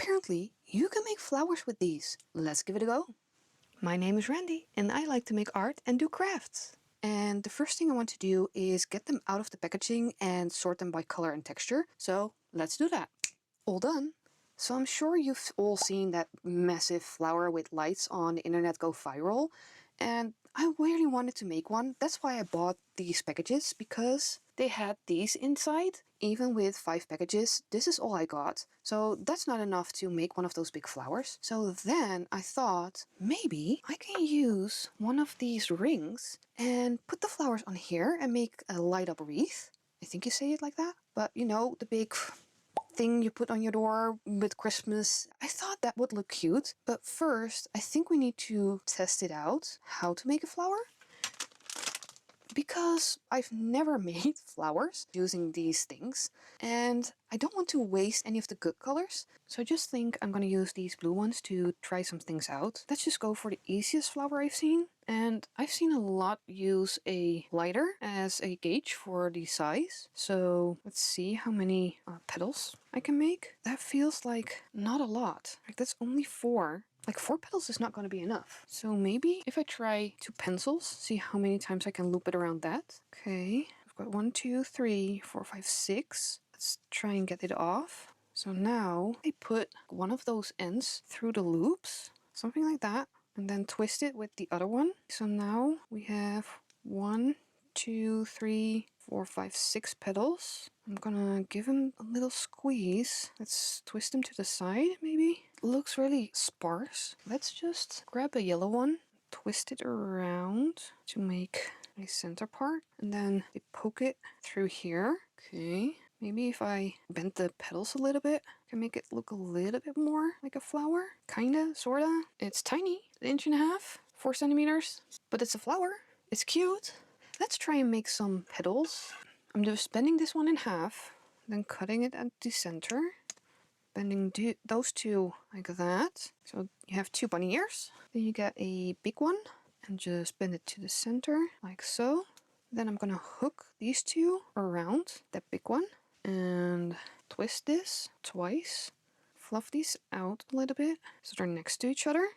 apparently you can make flowers with these. Let's give it a go. My name is Randy and I like to make art and do crafts. And the first thing I want to do is get them out of the packaging and sort them by color and texture. So let's do that. All done. So I'm sure you've all seen that massive flower with lights on the internet go viral. And I really wanted to make one. That's why I bought these packages, because they had these inside. Even with 5 packages, this is all I got. So that's not enough to make one of those big flowers. So then I thought maybe I can use one of these rings and put the flowers on here and make a light up wreath. I think you say it like that. But you know, the big thing you put on your door with Christmas. I thought that would look cute. But first, I think we need to test it out, how to make a flower. Because I've never made flowers using these things, and I don't want to waste any of the good colors. So I just think I'm gonna use these blue ones to try some things out. Let's just go for the easiest flower I've seen. And I've seen a lot use a lighter as a gauge for the size. So let's see how many petals I can make. That feels like not a lot. Like that's only 4. Like 4 petals is not going to be enough. So maybe if I try 2 pencils, see how many times I can loop it around that. Okay, I've got 1, 2, 3, 4, 5, 6. Let's try and get it off. So now I put one of those ends through the loops, something like that, and then twist it with the other one. So now we have 1, 2, 3, 4, 5, 6 petals. I'm gonna give them a little squeeze. Let's twist them to the side, maybe. It looks really sparse. Let's just grab a yellow one, twist it around to make a center part, and then I poke it through here. Okay, maybe if I bend the petals a little bit, I can make it look a little bit more like a flower. Kinda, sorta. It's tiny, 1.5 inches, 4 centimeters, but it's a flower. It's cute. Let's try and make some petals. I'm just bending this one in half, then cutting it at the center, bending those two like that. So you have 2 bunny ears. Then you get a big one and just bend it to the center like so. Then I'm gonna hook these 2 around that big one and twist this twice. Fluff these out a little bit so they're next to each other.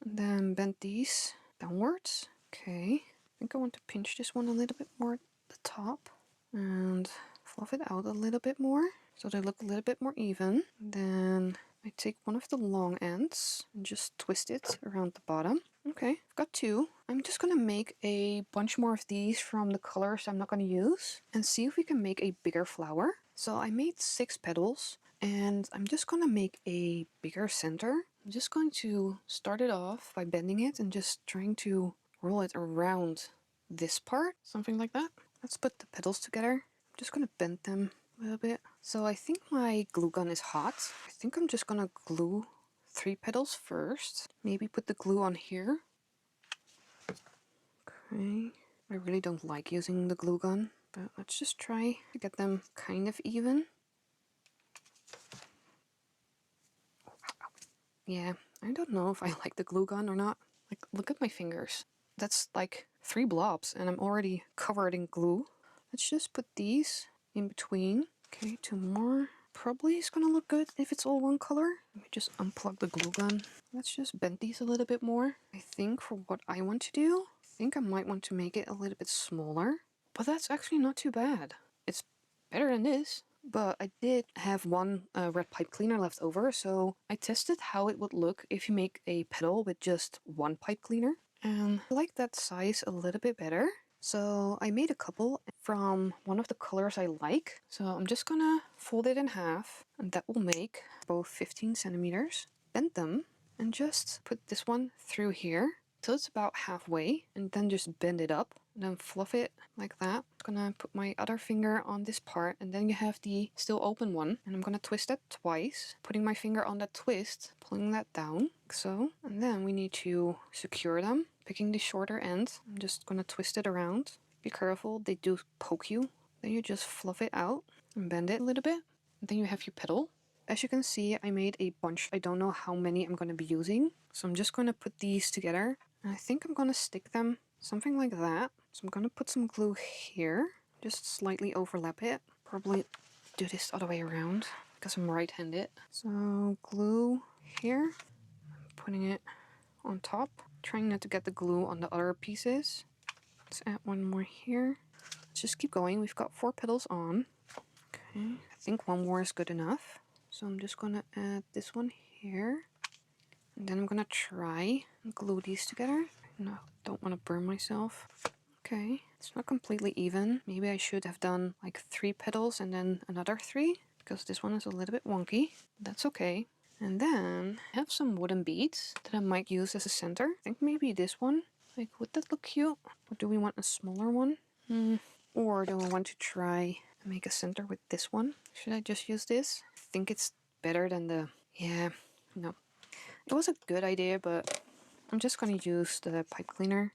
And then bend these downwards. Okay, I think I want to pinch this one a little bit more at the top and fluff it out a little bit more so they look a little bit more even. Then I take one of the long ends and just twist it around the bottom. Okay, I've got 2. I'm just gonna make a bunch more of these from the colors I'm not gonna use and see if we can make a bigger flower. So I made 6 petals and I'm just gonna make a bigger center. I'm just going to start it off by bending it and just trying to roll it around this part, something like that. Let's put the petals together. I'm just gonna bend them a little bit. So I think my glue gun is hot. I think I'm just gonna glue 3 petals first. Maybe put the glue on here. Okay. I really don't like using the glue gun, but let's just try to get them kind of even. Yeah, I don't know if I like the glue gun or not. Like, look at my fingers. That's like 3 blobs and I'm already covered in glue. Let's just put these in between. Okay, 2 more. Probably is gonna look good if it's all one color. Let me just unplug the glue gun. Let's just bend these a little bit more. I think for what I want to do, I think I might want to make it a little bit smaller. But that's actually not too bad. It's better than this. But I did have one red pipe cleaner left over, so I tested how it would look if you make a petal with just 1 pipe cleaner. And I like that size a little bit better. So I made a couple from one of the colors I like. So I'm just gonna fold it in half, and that will make both 15 centimeters. Bend them and just put this one through here till it's about halfway, and then just bend it up and then fluff it like that. I'm gonna put my other finger on this part, and then you have the still open one, and I'm gonna twist that twice, putting my finger on that twist, pulling that down like so. And then we need to secure them, picking the shorter end. I'm just gonna twist it around. Be careful, they do poke you. Then you just fluff it out and bend it a little bit, and then you have your petal. As you can see, I made a bunch. I don't know how many I'm going to be using. So I'm just going to put these together. And I think I'm going to stick them something like that. So I'm going to put some glue here. Just slightly overlap it. Probably do this the other way around. because I'm right-handed. So glue here, putting it on top, trying not to get the glue on the other pieces. Let's add one more here. Let's just keep going. We've got 4 petals on. Okay, I think one more is good enough. So I'm just gonna add this one here. And then I'm gonna try and glue these together. No, don't want to burn myself. Okay, it's not completely even. Maybe I should have done like 3 petals and then another 3, because this one is a little bit wonky. That's okay. And then I have some wooden beads that I might use as a center. I think maybe this one. Like, would that look cute? Or do we want a smaller one? Or do I want to try and make a center with this one? Should I just use this? I think it's better than the... Yeah, no. It was a good idea, but I'm just going to use the pipe cleaner.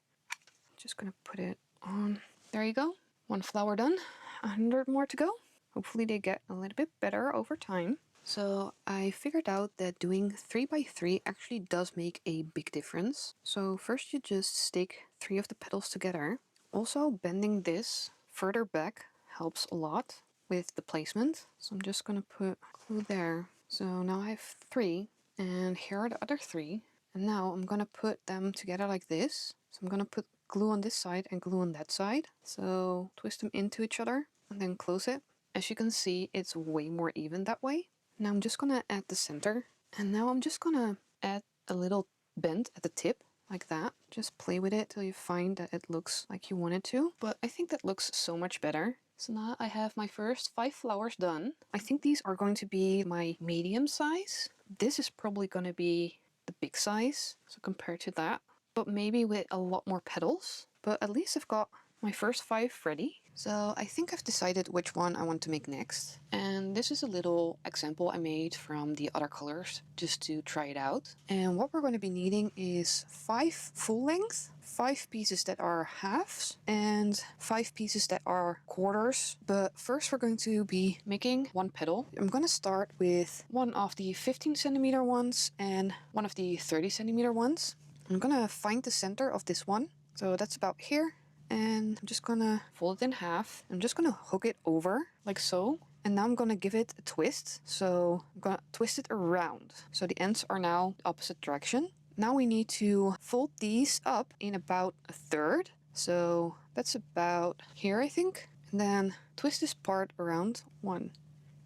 Just going to put it on. There you go. 1 flower done. 100 more to go. Hopefully they get a little bit better over time. So I figured out that doing 3 by 3 actually does make a big difference. So first you just stick 3 of the petals together. Also bending this further back helps a lot with the placement. So I'm just going to put glue there. So now I have 3, and here are the other 3. And now I'm going to put them together like this. So I'm going to put glue on this side and glue on that side. So twist them into each other and then close it. As you can see, it's way more even that way. Now I'm just going to add the center. And now I'm just going to add a little bend at the tip, like that. Just play with it till you find that it looks like you want it to. But I think that looks so much better. So now I have my first 5 flowers done. I think these are going to be my medium size. This is probably going to be the big size, so compared to that. But maybe with a lot more petals. But at least I've got my first 5 ready. So I think I've decided which one I want to make next. And this is a little example I made from the other colors just to try it out. And what we're going to be needing is 5 full length, 5 pieces that are halves, and 5 pieces that are quarters. But first we're going to be making 1 petal. I'm going to start with one of the 15 centimeter ones and one of the 30 centimeter ones. I'm going to find the center of this one. So that's about here. And I'm just gonna fold it in half. I'm just gonna hook it over like so. And now I'm gonna give it a twist. So I'm gonna twist it around. So the ends are now the opposite direction. Now we need to fold these up in about a third. So that's about here, I think. And then twist this part around. 1,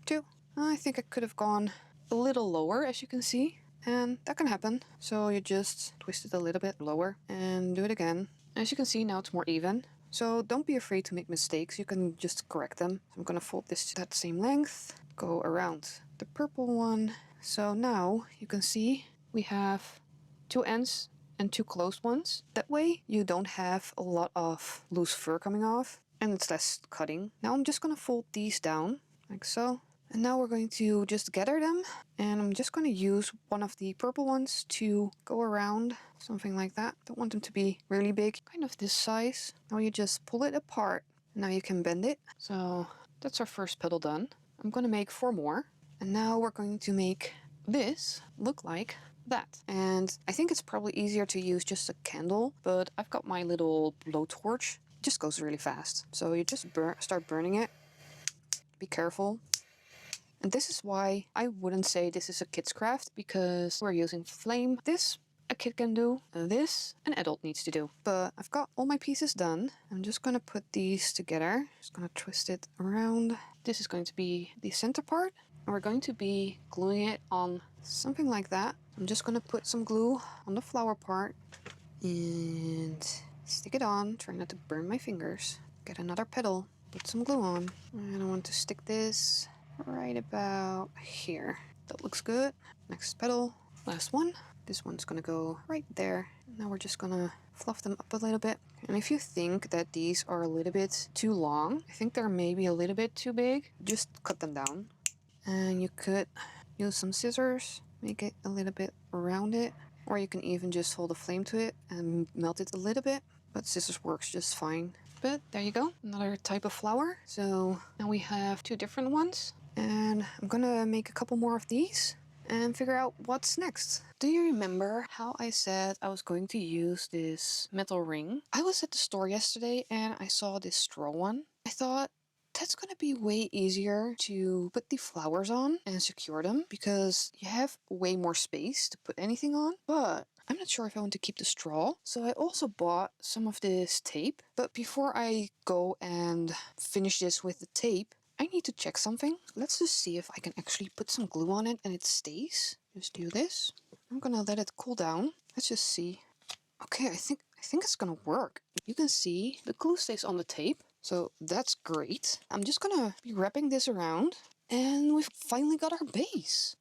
2. I think I could have gone a little lower, as you can see. And that can happen. So you just twist it a little bit lower and do it again. As you can see, now it's more even. So don't be afraid to make mistakes. You can just correct them. So I'm going to fold this to that same length. Go around the purple one. So now you can see we have 2 ends and 2 closed ones. That way you don't have a lot of loose fur coming off. And it's less cutting. Now I'm just going to fold these down like so. And now we're going to just gather them. And I'm just going to use one of the purple ones to go around. Something like that. Don't want them to be really big. Kind of this size. Now you just pull it apart. Now you can bend it. So that's our first petal done. I'm going to make 4 more. And now we're going to make this look like that. And I think it's probably easier to use just a candle. But I've got my little blowtorch. It just goes really fast. So you just start burning it. Be careful. And this is why I wouldn't say this is a kid's craft, because we're using flame. This a kid can do, this an adult needs to do. But I've got all my pieces done. I'm just going to put these together. Just going to twist it around. This is going to be the center part. And we're going to be gluing it on something like that. I'm just going to put some glue on the flower part and stick it on. Try not to burn my fingers. Get another petal. Put some glue on. And I want to stick this right about here. That looks good. Next petal. Last one. This one's gonna go right there. Now we're just gonna fluff them up a little bit. And if you think that these are a little bit too long, I think they're maybe a little bit too big, just cut them down. And you could use some scissors, make it a little bit around it. Or you can even just hold a flame to it and melt it a little bit. But scissors works just fine. But there you go, another type of flower. So now we have 2 different ones. And I'm gonna make a couple more of these and figure out what's next. Do you remember how I said I was going to use this metal ring? I was at the store yesterday and I saw this straw one. I thought, that's going to be way easier to put the flowers on and secure them because you have way more space to put anything on. But I'm not sure if I want to keep the straw. So I also bought some of this tape. But before I go and finish this with the tape, I need to check something. Let's just see if I can actually put some glue on it and it stays. Just do this. I'm gonna let it cool down. Let's just see. Okay, I think it's gonna work. You can see the glue stays on the tape, so that's great. I'm just gonna be wrapping this around, and we've finally got our base.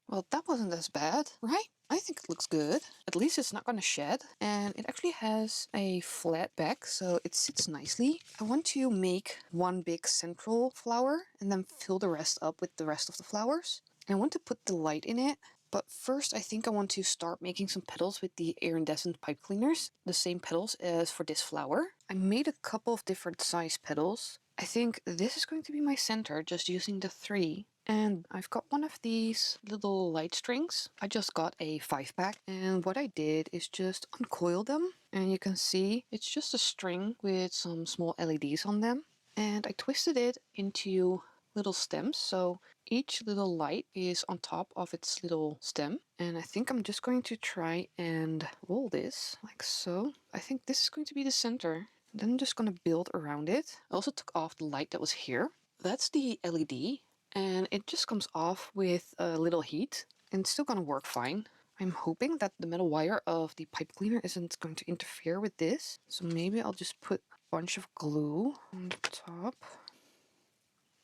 Well, that wasn't as bad, right? I think it looks good. At least it's not gonna shed, and it actually has a flat back, so it sits nicely. I want to make one big central flower, and then fill the rest up with the rest of the flowers. And I want to put the light in it. But first, I think I want to start making some petals with the iridescent pipe cleaners, the same petals as for this flower. I made a couple of different size petals. I think this is going to be my center, just using the 3. And I've got one of these little light strings. I just got a 5-pack, and what I did is just uncoil them. And you can see it's just a string with some small LEDs on them. And I twisted it into little stems, so each little light is on top of its little stem. And I think I'm just going to try and roll this like so. I think this is going to be the center. Then I'm just going to build around it. I also took off the light that was here. That's the LED, and it just comes off with a little heat, and it's still going to work fine. I'm hoping that the metal wire of the pipe cleaner isn't going to interfere with this. So maybe I'll just put a bunch of glue on the top.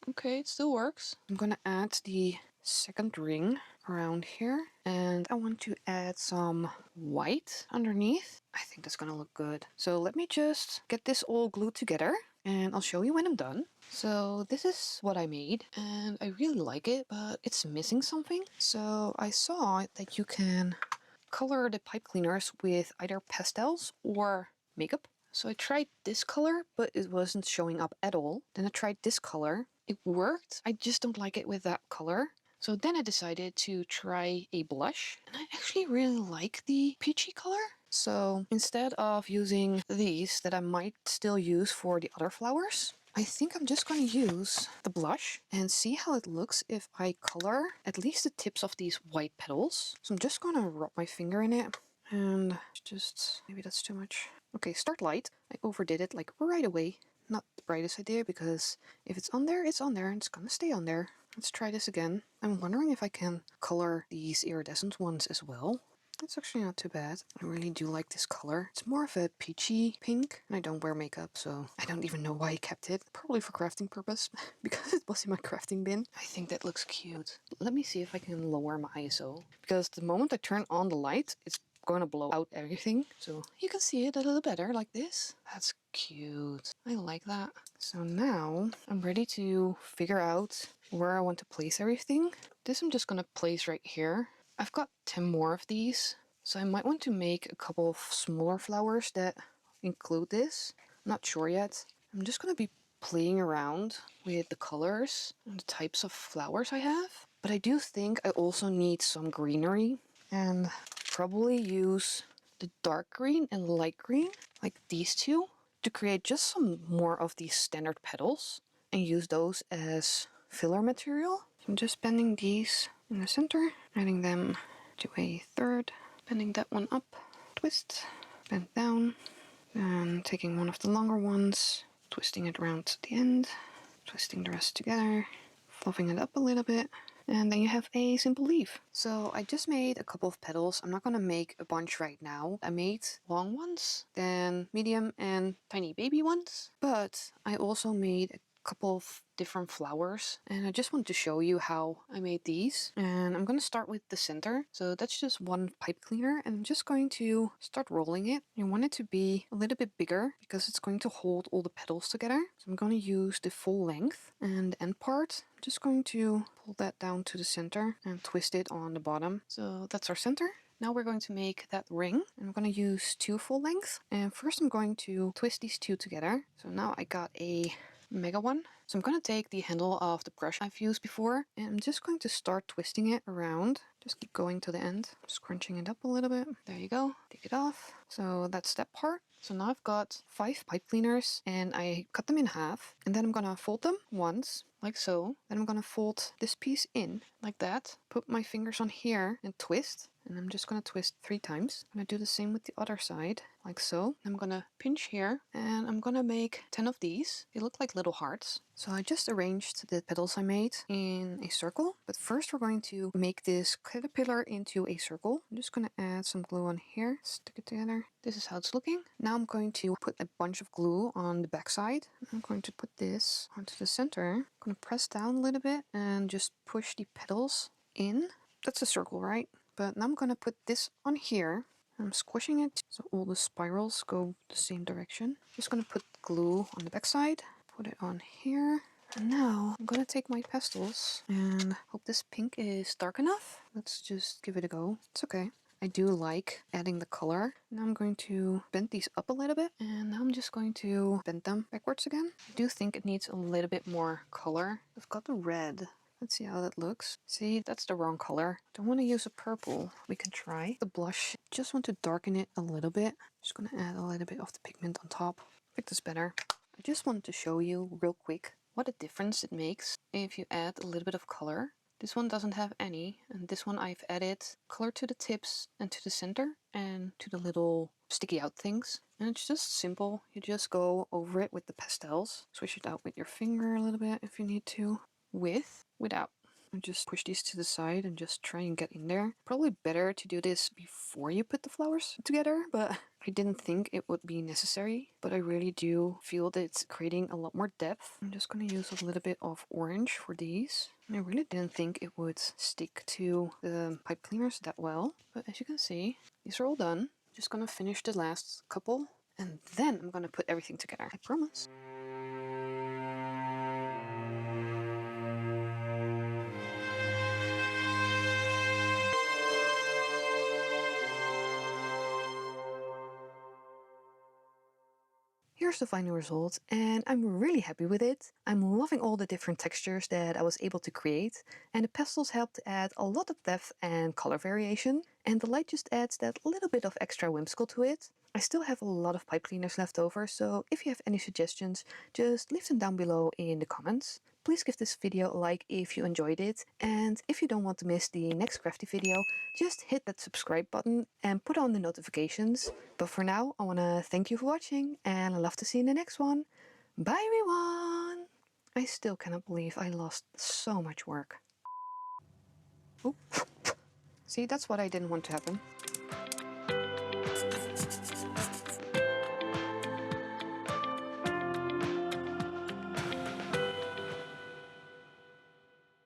Okay, it still works. I'm gonna add the second ring around here, and I want to add some white underneath. I think that's gonna look good. So let me just get this all glued together, and I'll show you when I'm done. So this is what I made, and I really like it, but it's missing something. So I saw that you can color the pipe cleaners with either pastels or makeup. So I tried this color, but it wasn't showing up at all. Then I tried this color. It worked. I just don't like it with that color. So then I decided to try a blush. And I actually really like the peachy color. So instead of using these that I might still use for the other flowers, I think I'm just going to use the blush and see how it looks if I color at least the tips of these white petals. So I'm just going to rub my finger in it. And just, maybe that's too much. Okay, start light. I overdid it like right away. Not the brightest idea, because if it's on there, and it's gonna stay on there. Let's try this again. I'm wondering if I can color these iridescent ones as well. It's actually not too bad. I really do like this color. It's more of a peachy pink, and I don't wear makeup, so I don't even know why I kept it. Probably for crafting purpose, because it was in my crafting bin. I think that looks cute. Let me see if I can lower my ISO, because the moment I turn on the light, it's going to blow out everything, so you can see it a little better like this. That's cute. I like that. So now I'm ready to figure out where I want to place everything. This I'm just going to place right here. I've got 10 more of these, so I might want to make a couple of smaller flowers that include this. I'm not sure yet. I'm just going to be playing around with the colors and the types of flowers I have. But I do think I also need some greenery, and probably use the dark green and light green, like these two, to create just some more of these standard petals and use those as filler material. I'm just bending these in the center, adding them to a third, bending that one up, twist, bend down, and taking one of the longer ones, twisting it around to the end, twisting the rest together, fluffing it up a little bit, and then you have a simple leaf. So I just made a couple of petals. I'm not going to make a bunch right now. I made long ones, then medium and tiny baby ones. But I also made a couple of different flowers, and I just want to show you how I made these. And I'm going to start with the center. So that's just one pipe cleaner, and I'm just going to start rolling it. I want it to be a little bit bigger because it's going to hold all the petals together. So I'm going to use the full length, and the end part, I'm just going to pull that down to the center and twist it on the bottom. So that's our center. Now we're going to make that ring, and I'm going to use 2 full lengths. And first I'm going to twist these 2 together. So now I got a mega one. So I'm going to take the handle of the brush I've used before, and I'm just going to start twisting it around Just keep going to the end, scrunching it up a little bit. There you go, take it off. So that's that part. So now I've got 5 pipe cleaners and I cut them in half, and then I'm gonna fold them once, like so. Then I'm gonna fold this piece in like that, put my fingers on here and twist. And I'm just gonna twist 3 times. I'm gonna do the same with the other side, like so. I'm gonna pinch here and I'm gonna make 10 of these. They look like little hearts. So I just arranged the petals I made in a circle. But first we're going to make this caterpillar into a circle. I'm just gonna add some glue on here, stick it together. This is how it's looking. Now I'm going to put a bunch of glue on the back side. I'm going to put this onto the center. I'm gonna press down a little bit and just push the petals in. That's a circle, right? But now I'm gonna put this on here. I'm squishing it so all the spirals go the same direction. Just gonna put glue on the back side, put it on here. And now I'm gonna take my pastels and hope this pink is dark enough. Let's just give it a go. It's okay. I do like adding the color. Now I'm going to bend these up a little bit, and now I'm just going to bend them backwards again. I do think it needs a little bit more color. I've got the red. Let's see how that looks. See, that's the wrong color. Don't want to use a purple. We can try the blush. Just want to darken it a little bit. Just gonna add a little bit of the pigment on top. I think that's better. I just wanted to show you real quick what a difference it makes if you add a little bit of color. This one doesn't have any, and this one I've added color to the tips and to the center and to the little sticky out things. And it's just simple. You just go over it with the pastels. Swish it out with your finger a little bit if you need to. Without. And just push these to the side and just try and get in there. Probably better to do this before you put the flowers together, but I didn't think it would be necessary. But I really do feel that it's creating a lot more depth. I'm just going to use a little bit of orange for these. I really didn't think it would stick to the pipe cleaners that well. But as you can see, these are all done. Just going to finish the last couple. And then I'm going to put everything together. I promise. Here's the final result, and I'm really happy with it. I'm loving all the different textures that I was able to create, and the pastels helped add a lot of depth and color variation, and the light just adds that little bit of extra whimsical to it. I still have a lot of pipe cleaners left over, so if you have any suggestions, just leave them down below in the comments. Please give this video a like if you enjoyed it, and if you don't want to miss the next crafty video, just hit that subscribe button and put on the notifications. But for now, I want to thank you for watching, and I'd love to see you in the next one. Bye everyone! I still cannot believe I lost so much work. Oop. See, that's what I didn't want to happen.